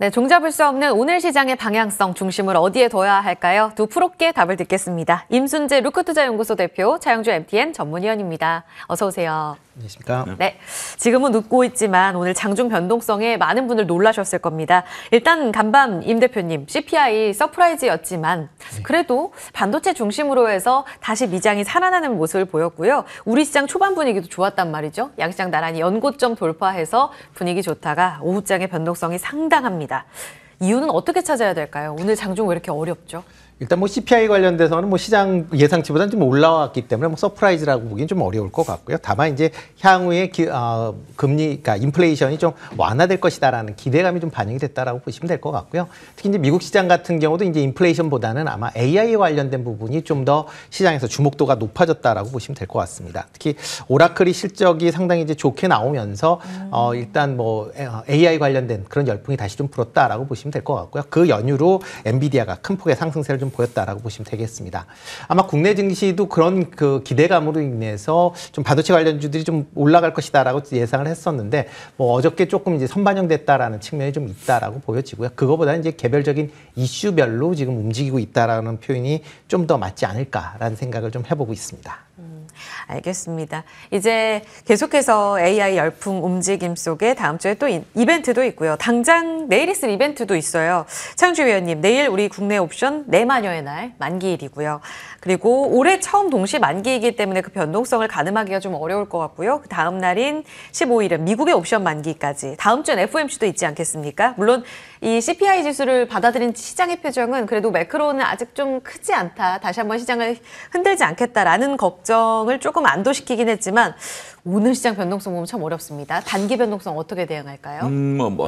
네, 종잡을 수 없는 오늘 시장의 방향성 중심을 어디에 둬야 할까요? 두 프로께 답을 듣겠습니다. 임순재 루크투자연구소 대표, 차영주 MTN 전문위원입니다. 어서 오세요. 안녕하십니까? 네, 지금은 웃고 있지만 오늘 장중 변동성에 많은 분들 놀라셨을 겁니다. 일단 간밤 임 대표님, CPI 서프라이즈였지만 그래도 반도체 중심으로 해서 다시 미장이 살아나는 모습을 보였고요. 우리 시장 초반 분위기도 좋았단 말이죠. 양시장 나란히 연고점 돌파해서 분위기 좋다가 오후장의 변동성이 상당합니다. 이유는 어떻게 찾아야 될까요? 오늘 장중 왜 이렇게 어렵죠? 일단 뭐 CPI 관련돼서는 뭐 시장 예상치보다는 좀 올라왔기 때문에 뭐 서프라이즈라고 보기엔 좀 어려울 것 같고요. 다만 이제 향후에 금리, 그러니까 인플레이션이 좀 완화될 것이다라는 기대감이 좀 반영이 됐다라고 보시면 될 것 같고요. 특히 이제 미국 시장 같은 경우도 이제 인플레이션보다는 아마 AI 관련된 부분이 좀 더 시장에서 주목도가 높아졌다라고 보시면 될 것 같습니다. 특히 오라클이 실적이 상당히 이제 좋게 나오면서 일단 뭐 AI 관련된 그런 열풍이 다시 좀 불었다라고 보시면 될 것 같고요. 그 연유로 엔비디아가 큰 폭의 상승세를 좀 보였다라고 보시면 되겠습니다. 아마 국내 증시도 그런 그 기대감으로 인해서 좀 반도체 관련주들이 좀 올라갈 것이다라고 예상을 했었는데 뭐 어저께 조금 이제 선반영됐다라는 측면이 좀 있다라고 보여지고요. 그거보다는 이제 개별적인 이슈별로 지금 움직이고 있다라는 표현이 좀 더 맞지 않을까라는 생각을 좀 해보고 있습니다. 알겠습니다. 이제 계속해서 AI 열풍 움직임 속에 다음 주에 또 이벤트도 있고요. 당장 내일 있을 이벤트도 있어요. 차영주 위원님, 내일 우리 국내 옵션 4만여의 날 만기일이고요. 그리고 올해 처음 동시 만기이기 때문에 그 변동성을 가늠하기가 좀 어려울 것 같고요. 그 다음 날인 15일은 미국의 옵션 만기까지. 다음 주엔 FOMC도 있지 않겠습니까? 물론 이 CPI 지수를 받아들인 시장의 표정은 그래도 매크로는 아직 좀 크지 않다. 다시 한번 시장을 흔들지 않겠다라는 걱정을 조금 안도시키긴 했지만 오늘 시장 변동성 보면 참 어렵습니다. 단기 변동성 어떻게 대응할까요?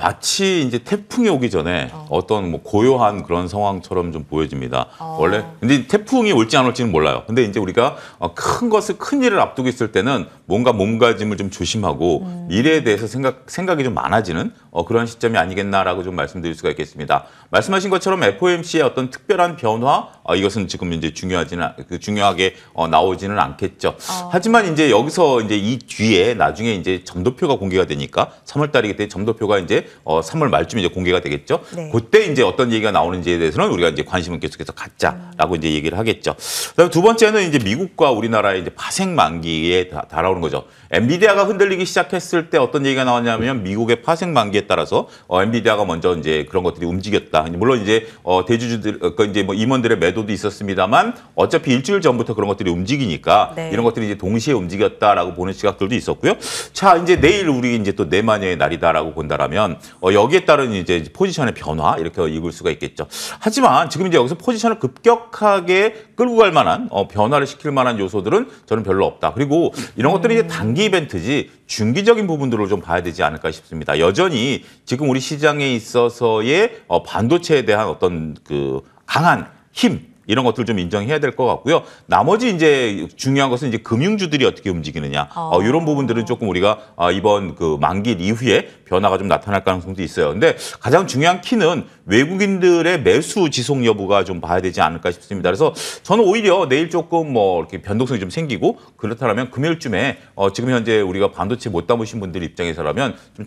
마치 이제 태풍이 오기 전에 어떤 뭐 고요한 그런 상황처럼 좀 보여집니다. 원래 근데 태풍이 올지 안 올지는 몰라요. 근데 이제 우리가 큰 일을 앞두고 있을 때는 뭔가 몸가짐을 좀 조심하고 미래에 대해서 생각이 좀 많아지는 그런 시점이 아니겠나라고 좀 말씀드릴 수가 있겠습니다. 말씀하신 것처럼 FOMC의 어떤 특별한 변화 이것은 지금 이제 중요하게 나오지는 않겠죠. 하지만 이제 여기서 이제 이 뒤에 나중에 이제 점도표가 공개가 되니까 3월 달이기 때문에 점도표가 이제 3월 말쯤 이제 공개가 되겠죠. 네. 그때 이제 어떤 얘기가 나오는지에 대해서는 우리가 이제 관심을 계속해서 갖자라고 이제 얘기를 하겠죠. 그다음에 두 번째는 이제 미국과 우리나라의 이제 파생 만기에 달아오는 거죠. 엔비디아가 흔들리기 시작했을 때 어떤 얘기가 나왔냐면 미국의 파생 만기에 따라서 엔비디아가 먼저 이제 그런 것들이 움직였다. 물론 이제 대주주들 이제 뭐 임원들의 매도도 있었습니다만 어차피 일주일 전부터 그런 것들이 움직이니까 네. 이런 것들이 이제 동시에 움직였다라고 보는 시각들도 있었고요. 자, 이제 내일 우리 이제 또 4만여의 날이다라고 본다라면 여기에 따른 이제 포지션의 변화 이렇게 읽을 수가 있겠죠. 하지만 지금 이제 여기서 포지션을 급격하게 끌고 갈 만한 변화를 시킬 만한 요소들은 저는 별로 없다. 그리고 이런 것들이 이제 단기 이벤트지 중기적인 부분들을 좀 봐야 되지 않을까 싶습니다. 여전히 지금 우리 시장에 있어서의 반도체에 대한 어떤 그 강한 힘 이런 것들을 좀 인정해야 될 것 같고요. 나머지 이제 중요한 것은 이제 금융주들이 어떻게 움직이느냐. 이런 부분들은 조금 우리가 이번 그 만기 이후에 변화가 좀 나타날 가능성도 있어요. 근데 가장 중요한 키는 외국인들의 매수 지속 여부가 좀 봐야 되지 않을까 싶습니다. 그래서 저는 오히려 내일 조금 뭐 이렇게 변동성이 좀 생기고 그렇다면 금요일쯤에 지금 현재 우리가 반도체 못 담으신 분들 입장에서라면 좀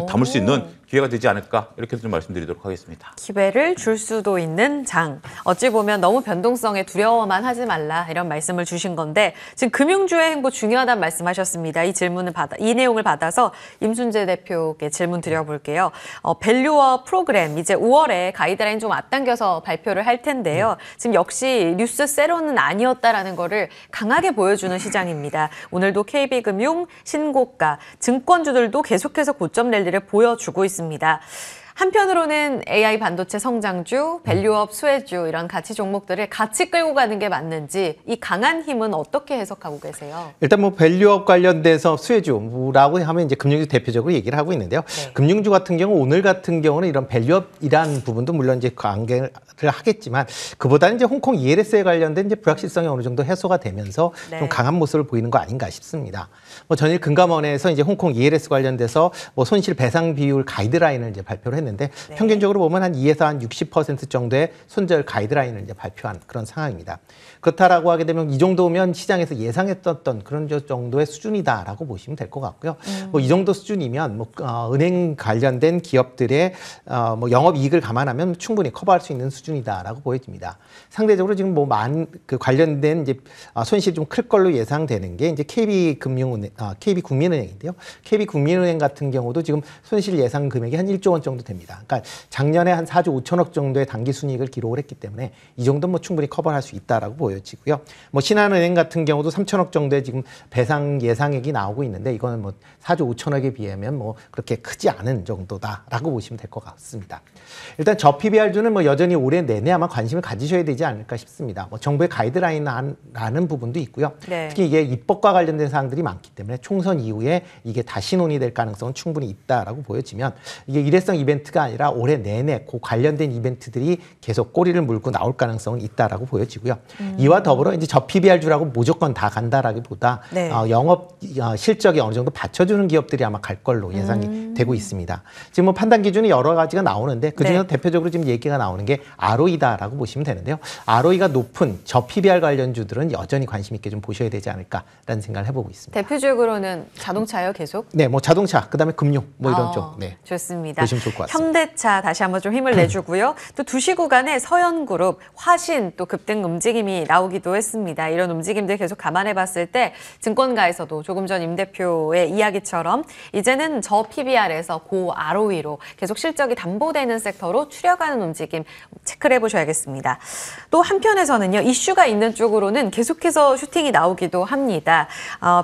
담을 수 있는 기회가 되지 않을까 이렇게 좀 말씀드리도록 하겠습니다. 기회를 줄 수도 있는 장. 어찌 보면 너무 변동성에 두려워만 하지 말라 이런 말씀을 주신 건데 지금 금융주의 행보 중요하다는 말씀하셨습니다. 이 내용을 받아서 임순재 대표께 질문 드려볼게요. 밸류어 프로그램 이제 5월에 가이드라인 좀 앞당겨서 발표를 할 텐데요. 지금 역시 뉴스 세로는 아니었다라는 거를 강하게 보여주는 시장입니다. 오늘도 KB금융, 신고가, 증권주들도 계속해서 고점 랠리를 보여주고 있습니다. 한편으로는 AI 반도체 성장주, 밸류업 수혜주 이런 가치 종목들을 같이 끌고 가는 게 맞는지 이 강한 힘은 어떻게 해석하고 계세요? 일단 뭐 밸류업 관련돼서 수혜주라고 하면 이제 금융주 대표적으로 얘기를 하고 있는데요. 네. 금융주 같은 경우 오늘 같은 경우는 이런 밸류업이라는 부분도 물론 이제 관계를 하겠지만 그보다는 이제 홍콩 ELS에 관련된 이제 불확실성이 어느 정도 해소가 되면서 네. 좀 강한 모습을 보이는 거 아닌가 싶습니다. 뭐 전일 금감원에서 이제 홍콩 ELS 관련돼서 뭐 손실 배상 비율 가이드라인을 이제 발표를 했는데 발표했는데 네. 평균적으로 보면 한 2에서 한 60% 정도의 손절 가이드라인을 이제 발표한 그런 상황입니다. 그렇다라고 하게 되면 이 정도면 시장에서 예상했던 그런 정도의 수준이다라고 보시면 될 것 같고요. 뭐 이 정도 수준이면 뭐 은행 관련된 기업들의 뭐 영업 이익을 감안하면 충분히 커버할 수 있는 수준이다라고 보여집니다. 상대적으로 지금 뭐 그 관련된 이제 손실이 좀 클 걸로 예상되는 게 이제 KB국민은행인데요. KB국민은행 같은 경우도 지금 손실 예상 금액이 한 1조 원 정도 됩니다. 그러니까 작년에 한 4조 5천억 정도의 당기 순이익을 기록을 했기 때문에 이 정도는 뭐 충분히 커버할 수 있다라고 보여지고요. 뭐 신한은행 같은 경우도 3천억 정도의 지금 배상 예상액이 나오고 있는데 이거는 뭐 4조 5천억에 비하면 뭐 그렇게 크지 않은 정도다라고 보시면 될 것 같습니다. 일단 저 PBR주는 뭐 여전히 올해 내내 아마 관심을 가지셔야 되지 않을까 싶습니다. 뭐 정부의 가이드라인이라는 부분도 있고요. 네. 특히 이게 입법과 관련된 사항들이 많기 때문에 총선 이후에 이게 다시 논의될 가능성은 충분히 있다라고 보여지면 이게 일회성 이벤트가 아니라 올해 내내 그 관련된 이벤트들이 계속 꼬리를 물고 나올 가능성은 있다라고 보여지고요. 이와 더불어 이제 저 PBR주라고 무조건 다 간다라기보다 네. 영업 실적이 어느 정도 받쳐주는 기업들이 아마 갈 걸로 예상이 되고 있습니다. 지금 뭐 판단 기준이 여러 가지가 나오는데 그중에서 네. 대표적으로 지금 얘기가 나오는 게 ROE다라고 보시면 되는데요. ROE가 높은 저 PBR 관련주들은 여전히 관심 있게 좀 보셔야 되지 않을까라는 생각을 해보고 있습니다. 대표적으로는 자동차요, 계속? 네, 뭐 자동차, 그다음에 금융, 뭐 이런 쪽. 네. 좋습니다. 보시면 좋을 것 같습니다. 현대차 다시 한번 좀 힘을 내주고요. 또 2시 구간에 서현그룹, 화신 또 급등 움직임이 나오기도 했습니다. 이런 움직임들 계속 감안해 봤을 때 증권가에서도 조금 전 임 대표의 이야기처럼 이제는 저 PBR에서 고 ROE로 계속 실적이 담보되는 섹터로 추려가는 움직임 체크를 해보셔야겠습니다. 또 한편에서는요, 이슈가 있는 쪽으로는 계속해서 슈팅이 나오기도 합니다.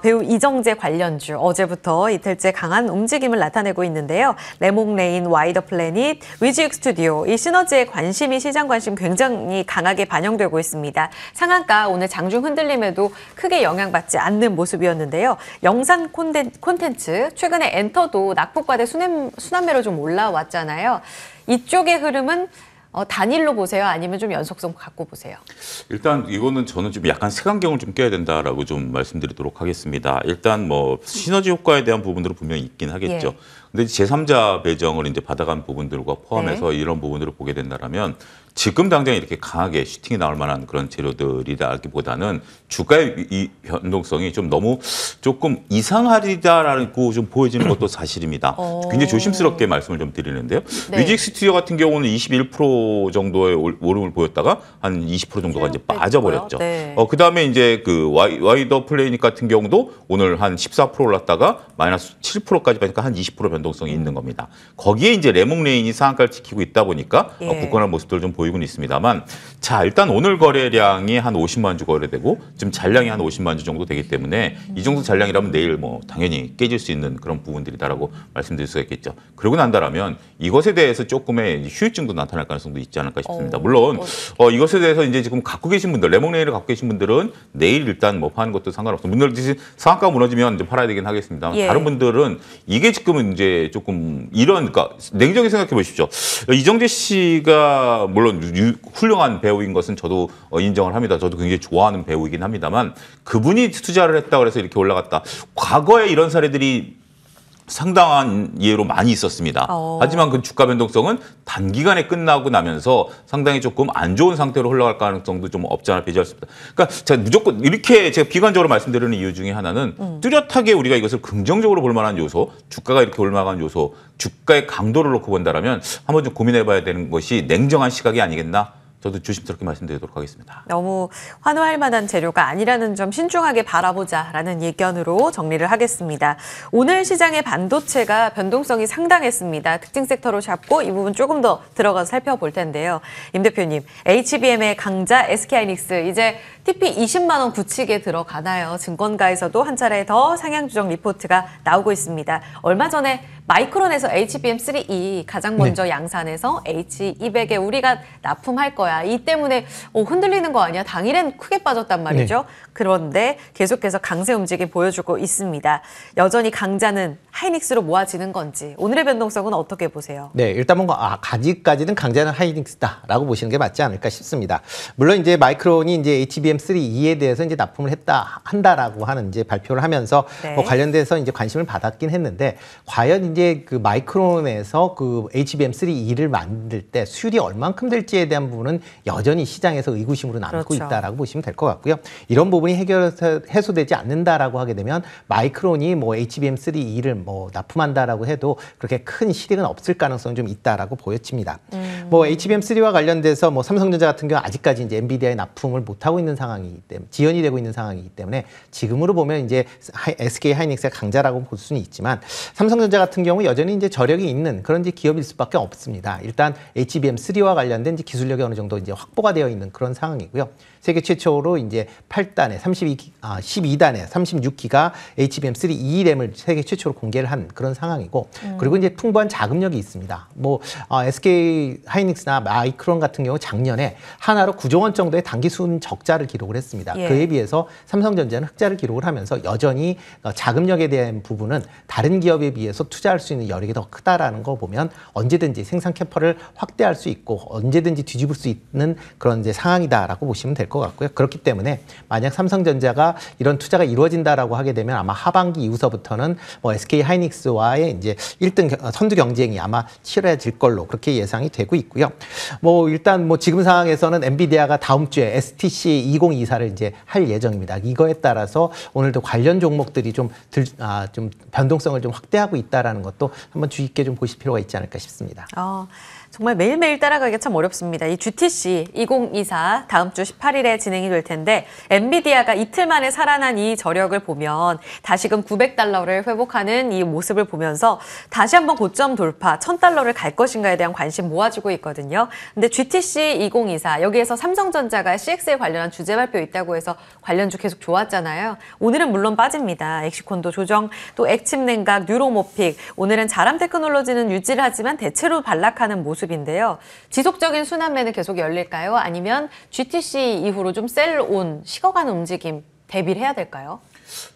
배우 이정재 관련주 어제부터 이틀째 강한 움직임을 나타내고 있는데요. 레몽레인, 와이더 플래닛, 위즈익 스튜디오 이 시너지의 관심이 시장 관심 굉장히 강하게 반영되고 있습니다. 상한가 오늘 장중 흔들림에도 크게 영향받지 않는 모습이었는데요. 영상 콘텐츠 최근에 엔터도 낙폭과대 순환매로 좀 올라왔잖아요. 이쪽의 흐름은 단일로 보세요? 아니면 좀 연속성 갖고 보세요? 일단 이거는 저는 좀 약간 색안경을 좀 껴야 된다라고 좀 말씀드리도록 하겠습니다. 일단 뭐 시너지 효과에 대한 부분들은 분명히 있긴 하겠죠. 예. 근데 제3자 배정을 이제 받아간 부분들과 포함해서 네. 이런 부분들을 보게 된다면 지금 당장 이렇게 강하게 슈팅이 나올 만한 그런 재료들이라기보다는 주가의 이 변동성이 좀 너무 조금 이상하리다라고 좀 보여지는 것도 사실입니다. 굉장히 조심스럽게 말씀을 좀 드리는데요. 네. 뮤직 스튜디오 같은 경우는 21% 정도의 오름을 보였다가 한 20% 정도가 이제 빠져버렸죠. 네. 그다음에 이제 그 와이더 플래닛 같은 경우도 오늘 한 14% 올랐다가 마이너스 7%까지 빠니까 한 20% 변동성이 있는 겁니다. 거기에 이제 레몽레인이 상한가를 지키고 있다 보니까 예. 굳건한 모습들을 좀 보이고는 있습니다만, 자 일단 오늘 거래량이 한 50만 주 거래되고 지금 잔량이 한 50만 주 정도 되기 때문에 이 정도 잔량이라면 내일 뭐 당연히 깨질 수 있는 그런 부분들이다라고 말씀드릴 수가 있겠죠. 그러고 난다라면 이것에 대해서 조금의 휴유증도 나타날 가능성도 있지 않을까 싶습니다. 물론 이것에 대해서 이제 지금 갖고 계신 분들, 레몽레인을 갖고 계신 분들은 내일 일단 뭐 파는 것도 상관없습니다. 물론 상한가 무너지면 좀 팔아야 되긴 하겠습니다. 예. 다른 분들은 이게 지금은 이제 조금 그러니까 냉정히 생각해 보십시오. 이정재 씨가 물론 훌륭한 배우인 것은 저도 인정을 합니다. 저도 굉장히 좋아하는 배우이긴 합니다만 그분이 투자를 했다고 해서 이렇게 올라갔다. 과거에 이런 사례들이 상당한 예로 많이 있었습니다. 하지만 그 주가 변동성은 단기간에 끝나고 나면서 상당히 조금 안 좋은 상태로 흘러갈 가능성도 좀 없지 않아 배제했습니다. 그러니까 제가 무조건 이렇게 제가 비관적으로 말씀드리는 이유 중에 하나는 뚜렷하게 우리가 이것을 긍정적으로 볼 만한 요소, 주가가 이렇게 올라간 요소, 주가의 강도를 놓고 본다라면 한번 좀 고민해봐야 되는 것이 냉정한 시각이 아니겠나? 저도 조심스럽게 말씀드리도록 하겠습니다. 너무 환호할 만한 재료가 아니라는 점 신중하게 바라보자라는 의견으로 정리를 하겠습니다. 오늘 시장의 반도체가 변동성이 상당했습니다. 특징 섹터로 잡고 이 부분 조금 더 들어가서 살펴볼 텐데요. 임 대표님, HBM의 강자 SK하이닉스 이제 TP 20만 원 굳히게 들어가나요? 증권가에서도 한 차례 더 상향 조정 리포트가 나오고 있습니다. 얼마 전에 마이크론에서 HBM3E 가장 먼저 양산해서 H200에 우리가 납품할 거야. 이 때문에 흔들리는 거 아니야? 당일엔 크게 빠졌단 말이죠. 네. 그런데 계속해서 강세 움직임 보여주고 있습니다. 여전히 강자는 하이닉스로 모아지는 건지 오늘의 변동성은 어떻게 보세요? 네, 일단 뭔가 아직까지는 강자는 하이닉스다라고 보시는 게 맞지 않을까 싶습니다. 물론 이제 마이크론이 이제 HBM HBM3E에 대해서 이제 납품을 한다라고 하는 이제 발표를 하면서 네. 뭐 관련돼서 이제 관심을 받았긴 했는데 과연 이제 그 마이크론에서 그 HBM3E를 만들 때 수율이 얼만큼 될지에 대한 부분은 여전히 시장에서 의구심으로 남고 그렇죠. 있다라고 보시면 될 것 같고요. 이런 부분이 해소되지 않는다라고 하게 되면 마이크론이 뭐 HBM3E를 뭐 납품한다라고 해도 그렇게 큰 실익은 없을 가능성이 좀 있다라고 보여집니다. 뭐 HBM3와 관련돼서 뭐 삼성전자 같은 경우 아직까지 이제 엔비디아에 납품을 못 하고 있는 상황이기 때문에 지연이 되고 있는 상황이기 때문에 지금으로 보면 이제 SK 하이닉스의 강자라고 볼 수는 있지만 삼성전자 같은 경우 여전히 이제 저력이 있는 그런 이제 기업일 수밖에 없습니다. 일단 HBM3와 관련된 이제 기술력이 어느 정도 이제 확보가 되어 있는 그런 상황이고요. 세계 최초로 이제 8단에 12단에 36기가 HBM3E 램을 세계 최초로 공개를 한 그런 상황이고 그리고 이제 풍부한 자금력이 있습니다. 뭐 SK 하이닉스나 마이크론 같은 경우 작년에 하나로 9조 원 정도의 단기 순 적자를 기록을 했습니다. 예. 그에 비해서 삼성전자는 흑자를 기록을 하면서 여전히 자금력에 대한 부분은 다른 기업에 비해서 투자할 수 있는 여력이 더 크다라는 거 보면 언제든지 생산 캐파를 확대할 수 있고 언제든지 뒤집을 수 있는 그런 이제 상황이다라고 보시면 될 것 같고요. 그렇기 때문에 만약 삼성전자가 이런 투자가 이루어진다라고 하게 되면 아마 하반기 이후서부터는 뭐 SK 하이닉스와의 이제 1등 선두 경쟁이 아마 치러질 걸로 그렇게 예상이 되고 있고요. 뭐 일단 뭐 지금 상황에서는 엔비디아가 다음 주에 STC 2024를 이제 할 예정입니다. 이거에 따라서 오늘도 관련 종목들이 좀 변동성을 좀 확대하고 있다라는 것도 한번 주의 깊게 좀 보실 필요가 있지 않을까 싶습니다. 정말 매일매일 따라가기가 참 어렵습니다. 이 GTC 2024 다음 주 18일에 진행이 될 텐데 엔비디아가 이틀 만에 살아난 이 저력을 보면 다시금 $900를 회복하는 이 모습을 보면서 다시 한번 고점 돌파, $1000를 갈 것인가에 대한 관심 모아지고 있거든요. 근데 GTC 2024 여기에서 삼성전자가 CX에 관련한 주제 발표 있다고 해서 관련주 계속 좋았잖아요. 오늘은 물론 빠집니다. 엑시콘도 조정, 또 액침냉각, 뉴로모픽, 오늘은 자람 테크놀로지는 유지를 하지만 대체로 반락하는 모습인데요. 지속적인 순환매는 계속 열릴까요? 아니면 GTC 이후로 좀 셀온, 식어가는 움직임 대비를 해야 될까요?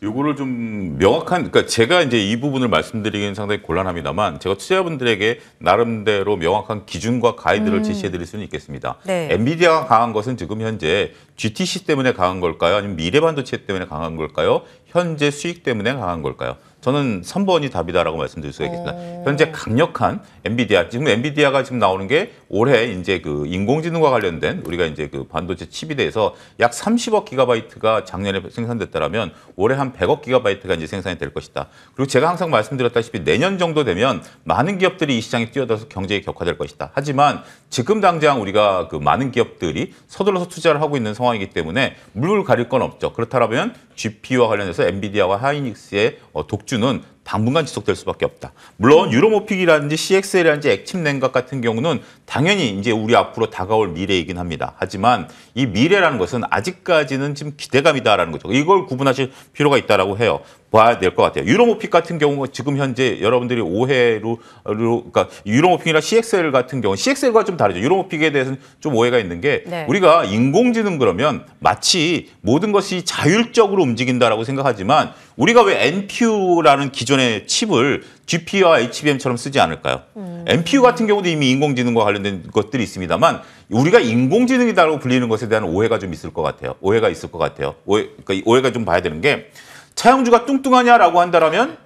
요거를 좀 명확한, 그러니까 제가 이제 이 부분을 말씀드리기는 상당히 곤란합니다만 제가 투자자분들에게 나름대로 명확한 기준과 가이드를 제시해 드릴 수는 있겠습니다. 네. 엔비디아가 강한 것은 지금 현재 GTC 때문에 강한 걸까요? 아니면 미래반도체 때문에 강한 걸까요? 현재 수익 때문에 강한 걸까요? 저는 3번이 답이다라고 말씀드릴 수가 있겠습니다. 현재 강력한 엔비디아, 지금 엔비디아가 지금 나오는 게 올해 이제 그 인공지능과 관련된 우리가 이제 그 반도체 칩에 대해서 약 30억 기가바이트가 작년에 생산됐다라면 올해 한 100억 기가바이트가 이제 생산이 될 것이다. 그리고 제가 항상 말씀드렸다시피 내년 정도 되면 많은 기업들이 이 시장에 뛰어들어서 경쟁이 격화될 것이다. 하지만 지금 당장 우리가 그 많은 기업들이 서둘러서 투자를 하고 있는 상황이기 때문에 물을 가릴 건 없죠. 그렇다면 GPU와 관련해서 엔비디아와 하이닉스의 독주는 당분간 지속될 수밖에 없다. 물론 유로모픽이라든지 CXL이라든지 액침냉각 같은 경우는 당연히 이제 우리 앞으로 다가올 미래이긴 합니다. 하지만 이 미래라는 것은 아직까지는 지금 기대감이다라는 거죠. 이걸 구분하실 필요가 있다라고 해요. 봐야 될 것 같아요. 유로모픽 같은 경우 지금 현재 여러분들이 오해로 그러니까 유로모픽이나 CXL 같은 경우 CXL과 좀 다르죠. 유로모픽에 대해서는 좀 오해가 있는 게 네. 우리가 인공지능 그러면 마치 모든 것이 자율적으로 움직인다라고 생각하지만 우리가 왜 NPU라는 기존의 칩을 GPU와 HBM처럼 쓰지 않을까요? NPU 같은 경우도 이미 인공지능과 관련된 것들이 있습니다만 우리가 인공지능이다라고 불리는 것에 대한 오해가 좀 있을 것 같아요. 오해가 있을 것 같아요. 그러니까 오해가 좀 봐야 되는 게 차영주가 뚱뚱하냐라고 한다면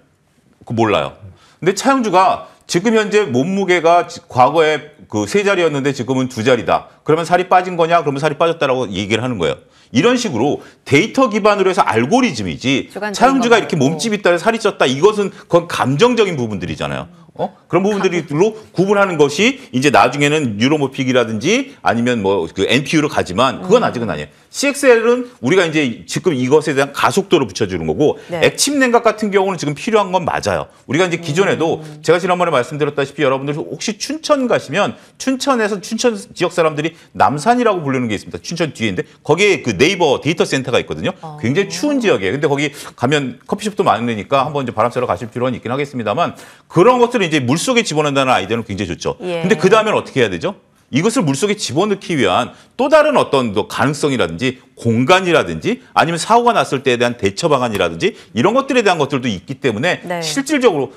몰라요. 근데 차영주가 지금 현재 몸무게가 과거에 그 3자리였는데 지금은 2자리다. 그러면 살이 빠진 거냐? 그러면 살이 빠졌다라고 얘기를 하는 거예요. 이런 식으로 데이터 기반으로 해서 알고리즘이지 차영주가 이렇게 몸집이 있다 살이 쪘다 이것은 그건 감정적인 부분들이잖아요. 그런 부분들로 구분하는 것이 이제 나중에는 유로모픽이라든지 아니면 뭐 그 NPU로 가지만 그건 아직은 아니에요. CXL은 우리가 이제 지금 이것에 대한 가속도를 붙여주는 거고 네. 액침냉각 같은 경우는 지금 필요한 건 맞아요. 우리가 이제 기존에도 제가 지난번에 말씀드렸다시피 여러분들 혹시 춘천 가시면 춘천에서 춘천 지역 사람들이 남산이라고 부르는 게 있습니다. 춘천 뒤에인데 거기에 그 네이버 데이터 센터가 있거든요. 굉장히 추운 지역이에요. 근데 거기 가면 커피숍도 많으니까 한번 이제 바람 쐬러 가실 필요는 있긴 하겠습니다만 그런 것들을 이제 물속에 집어넣는다는 아이디어는 굉장히 좋죠. 예. 근데 그 다음에는 어떻게 해야 되죠? 이것을 물속에 집어넣기 위한 또 다른 어떤 가능성이라든지 공간이라든지 아니면 사고가 났을 때에 대한 대처 방안이라든지 이런 것들에 대한 것들도 있기 때문에 네. 실질적으로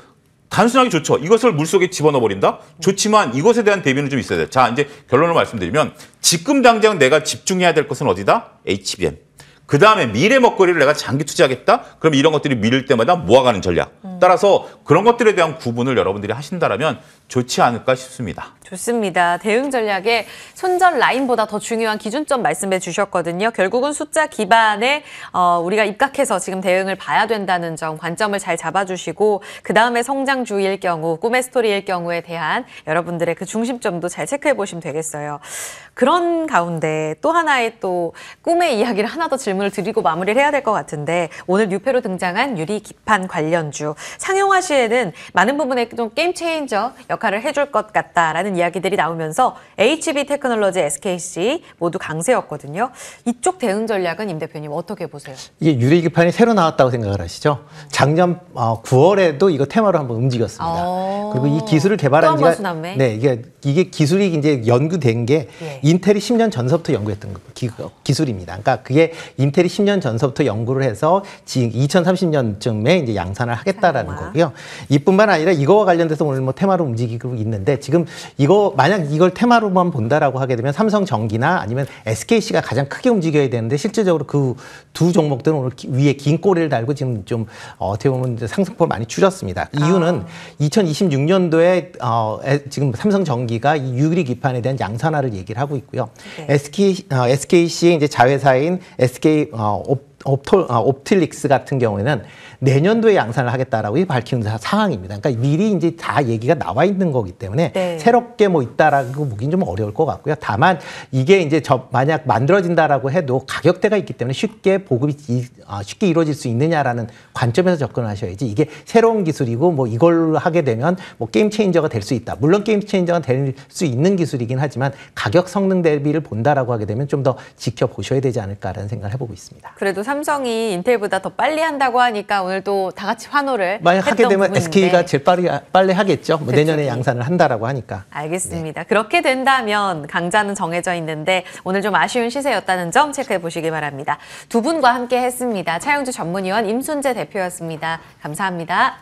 단순하게 좋죠. 이것을 물속에 집어넣어 버린다? 좋지만 이것에 대한 대비는 좀 있어야 돼. 자, 이제 결론을 말씀드리면 지금 당장 내가 집중해야 될 것은 어디다? HBM. 그 다음에 미래 먹거리를 내가 장기 투자하겠다? 그럼 이런 것들이 밀릴 때마다 모아가는 전략. 따라서 그런 것들에 대한 구분을 여러분들이 하신다면 좋지 않을까 싶습니다. 좋습니다. 대응 전략의 손절 라인보다 더 중요한 기준점 말씀해 주셨거든요. 결국은 숫자 기반에 우리가 입각해서 지금 대응을 봐야 된다는 점 관점을 잘 잡아주시고 그다음에 성장주일 경우, 꿈의 스토리일 경우에 대한 여러분들의 그 중심점도 잘 체크해 보시면 되겠어요. 그런 가운데 또 하나의 또 꿈의 이야기를 하나 더 질문을 드리고 마무리를 해야 될 것 같은데 오늘 뉴페로 등장한 유리 기판 관련주 상용화 시에는 많은 부분에 좀 게임 체인저 역할을 해줄 것 같다라는 이야기들이 나오면서 HB 테크놀로지, SKC 모두 강세였거든요. 이쪽 대응 전략은 임 대표님 어떻게 보세요? 이게 유리 기판이 새로 나왔다고 생각을 하시죠? 작년 9월에도 이거 테마로 한번 움직였습니다. 그리고 이 기술을 개발한 또 한 번 지가 수남매? 네, 이게 기술이 이제 연구된 게 예. 인텔이 10년 전서부터 연구했던 기술입니다. 그러니까 그게 인텔이 10년 전서부터 연구를 해서 지금 2030년쯤에 이제 양산을 하겠다라는 상용화. 거고요. 이뿐만 아니라 이거와 관련돼서 오늘 뭐 테마로 움직이고 있는데 지금 이거 만약 이걸 테마로만 본다라고 하게 되면 삼성전기나 아니면 SKC가 가장 크게 움직여야 되는데 실질적으로 그 두 종목들은 오늘 위에 긴 꼬리를 달고 지금 좀 어떻게 보면 이제 상승폭을 많이 줄였습니다. 이유는 2026년도에 지금 삼성전기가 이 유리 기판에 대한 양산화를 얘기를 하고 있고요. 네. SKC의 이제 자회사인 SK 옵틸릭스 같은 경우에는 내년도에 양산을 하겠다라고 밝히는 상황입니다. 그러니까 미리 이제 다 얘기가 나와 있는 거기 때문에 네. 새롭게 뭐 있다라고 보기는 좀 어려울 것 같고요. 다만 이게 이제 만약 만들어진다라고 해도 가격대가 있기 때문에 쉽게 보급이 쉽게 이루어질 수 있느냐라는 관점에서 접근하셔야지 이게 새로운 기술이고 뭐 이걸 하게 되면 뭐 게임 체인저가 될 수 있다. 물론 게임 체인저가 될 수 있는 기술이긴 하지만 가격 성능 대비를 본다라고 하게 되면 좀 더 지켜보셔야 되지 않을까라는 생각을 해보고 있습니다. 그래도 삼성이 인텔보다 더 빨리 한다고 하니까 오늘 또 다 같이 환호를 만약 하게 했던 되면 부분인데. SK가 제일 빨리 하겠죠. 뭐 그렇죠. 내년에 양산을 한다라고 하니까. 알겠습니다. 그렇게 된다면 강자는 정해져 있는데 오늘 좀 아쉬운 시세였다는 점 체크해 보시기 바랍니다. 두 분과 함께 했습니다. 차용주 전문위원 임순재 대표였습니다. 감사합니다.